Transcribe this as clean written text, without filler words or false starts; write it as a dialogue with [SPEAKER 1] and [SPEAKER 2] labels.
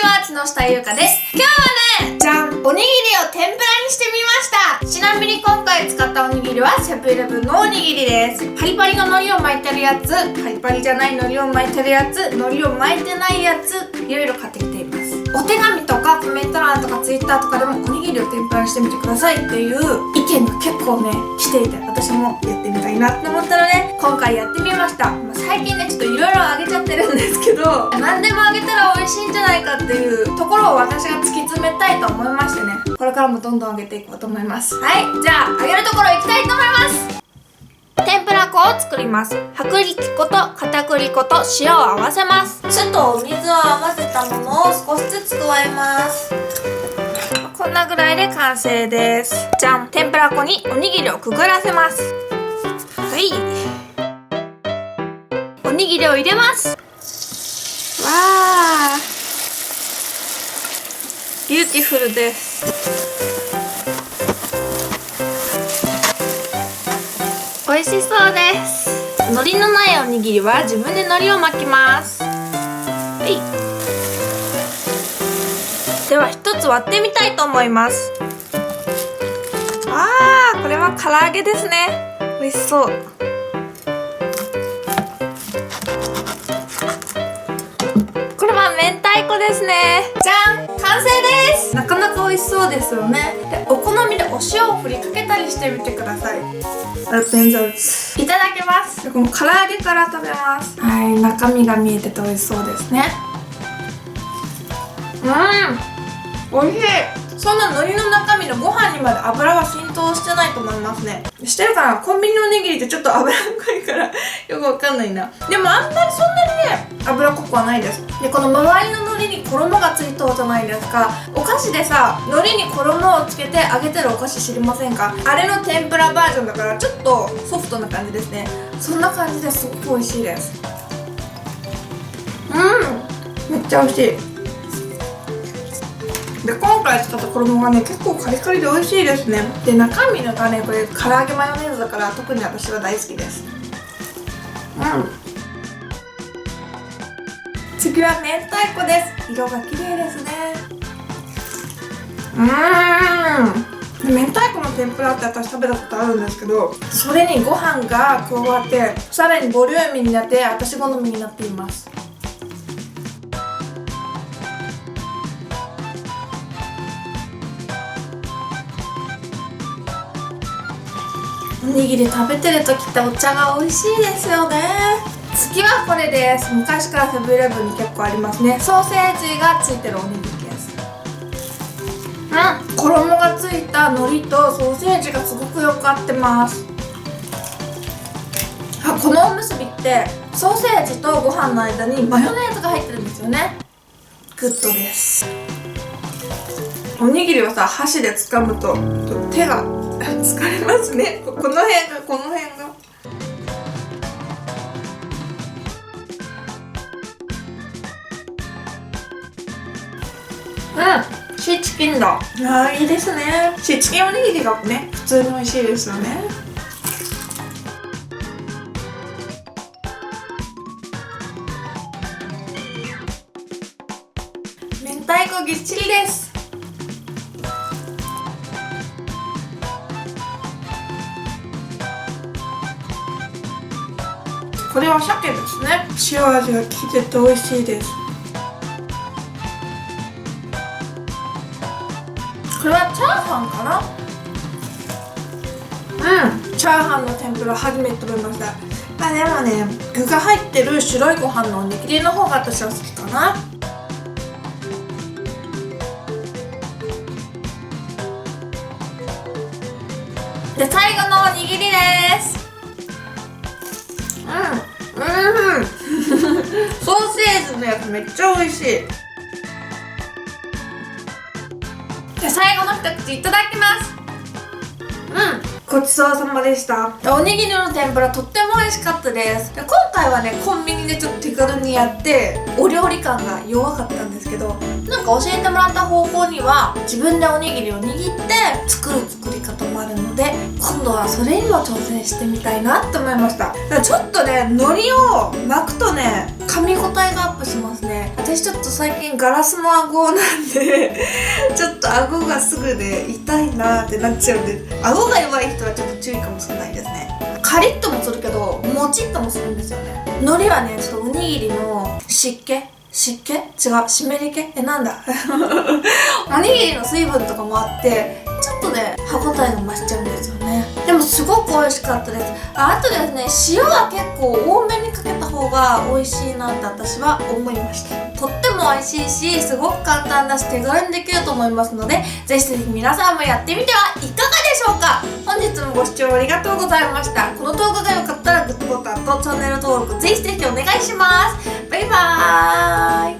[SPEAKER 1] ちは、木下優香です。今日はね、じゃん、おにぎりを天ぷらにしてみました。ちなみに今回使ったおにぎりはセブンイレブンのおにぎりです。パリパリの海苔を巻いてるやつ、パリパリじゃない海苔を巻いてるやつ、海苔を巻いてないやつ、いろいろ買ってきています。お手紙とかコメント欄とかツイッターとかでもおにぎりを天ぷらにしてみてくださいっていう意見が結構ね来ていて、私もやってみたいなって思ったので今回やってみました。最近ねちょっといろいろあげちゃってるんですけど、何でもあげたら美味しいんじゃないかっていうところを私が突き詰めたいと思いましてね、これからもどんどんあげていこうと思います。はい、じゃああげるところ行きたいと思います。天ぷら粉を作ります。薄力粉と片栗粉と塩を合わせます。酢とお水を合わせたものを少しずつ加えます。こんなぐらいで完成です。じゃん、天ぷら粉におにぎりをくぐらせます。はい、おにぎりを入れます。わー、ビューティフルです。美味しそうです。海苔のないおにぎりは自分で海苔を巻きます。はい、では一つ割ってみたいと思います。あー、これは唐揚げですね。美味しそう。これは明太子ですね。じゃん、完成です。なかなか美味しそうですよね。で、お好みでお塩を振りかけたりしてみてください。いただきます。この唐揚げから食べます。はい、中身が見えてて美味しそうですね。美味しい。そんな海苔の中身のご飯にまで油は浸透してないと思いますね。してるかな。コンビニのおにぎりってちょっと油っこいからよくわかんないな。でもあんまりそんなにね油っこくはないです。で、この周りの海苔に衣がついとうじゃないですか。お菓子でさ、海苔に衣をつけて揚げてるお菓子知りませんか？あれの天ぷらバージョンだからちょっとソフトな感じですね。そんな感じですごく美味しいです。めっちゃ美味しい。で、今回使った衣がね結構カリカリで美味しいですね。で、中身がねこれ唐揚げマヨネーズだから特に私は大好きです。次は明太子です。色が綺麗ですね。明太子の天ぷらって私食べたことあるんですけど、それにご飯が加わってさらにボリューミーになって私好みになっています。おにぎり食べてる時ってお茶が美味しいですよね。次はこれです。昔からセブンイレブンに結構ありますね。ソーセージがついてるおにぎりです。衣がついた海苔とソーセージがすごくよく合ってます。このおむすびってソーセージとご飯の間にマヨネーズが入ってるんですよね。グッドです。おにぎりをさ、箸で掴むと手が疲れますね。この辺がシーチキンだ。いいですね。シーチキンおにぎりがね普通に美味しいですよね。明太子ぎっしりです。これは鮭ですね。塩味が効いてて美味しいです。これはチャーハンかな。チャーハンの天ぷら初めて食べました。でもね、具が入ってる白いご飯のおにぎりの方が私は好きかな。で、最後のおにぎりです。ソーセージのやつめっちゃ美味しい。で、最後の一口いただきます。ごちそうさまでした。おにぎりの天ぷらとっても美味しかったです。で、今回はねコンビニでちょっと手軽にやってお料理感が弱かったんですけど、なんか教えてもらった方向には自分でおにぎりを握って作る作り方もあるので、今度はそれにも挑戦してみたいなって思いました。ちょっとね海苔を巻くとね皮噛み応えがアップしますね。私ちょっと最近ガラスの顎なんでちょっと顎がすぐで痛いなーってなっちゃうんで、顎が弱い人はちょっと注意かもしれないですね。カリッともするけどもちっともするんですよね。海苔はねちょっとおにぎりの湿気違う湿り気なんだおにぎりの水分とかもあってちょっとね歯応えが増しちゃうんですよね。でもすごく美味しかったです。あとですね、塩は結構多めにかけた方が美味しいなって私は思いました。とっても美味しいし、すごく簡単だし手軽にできると思いますので、ぜひぜひ皆さんもやってみてはいかがでしょうか。本日もご視聴ありがとうございました。この動画が良かったらグッドボタンとチャンネル登録ぜひぜひお願いします。バイバーイ。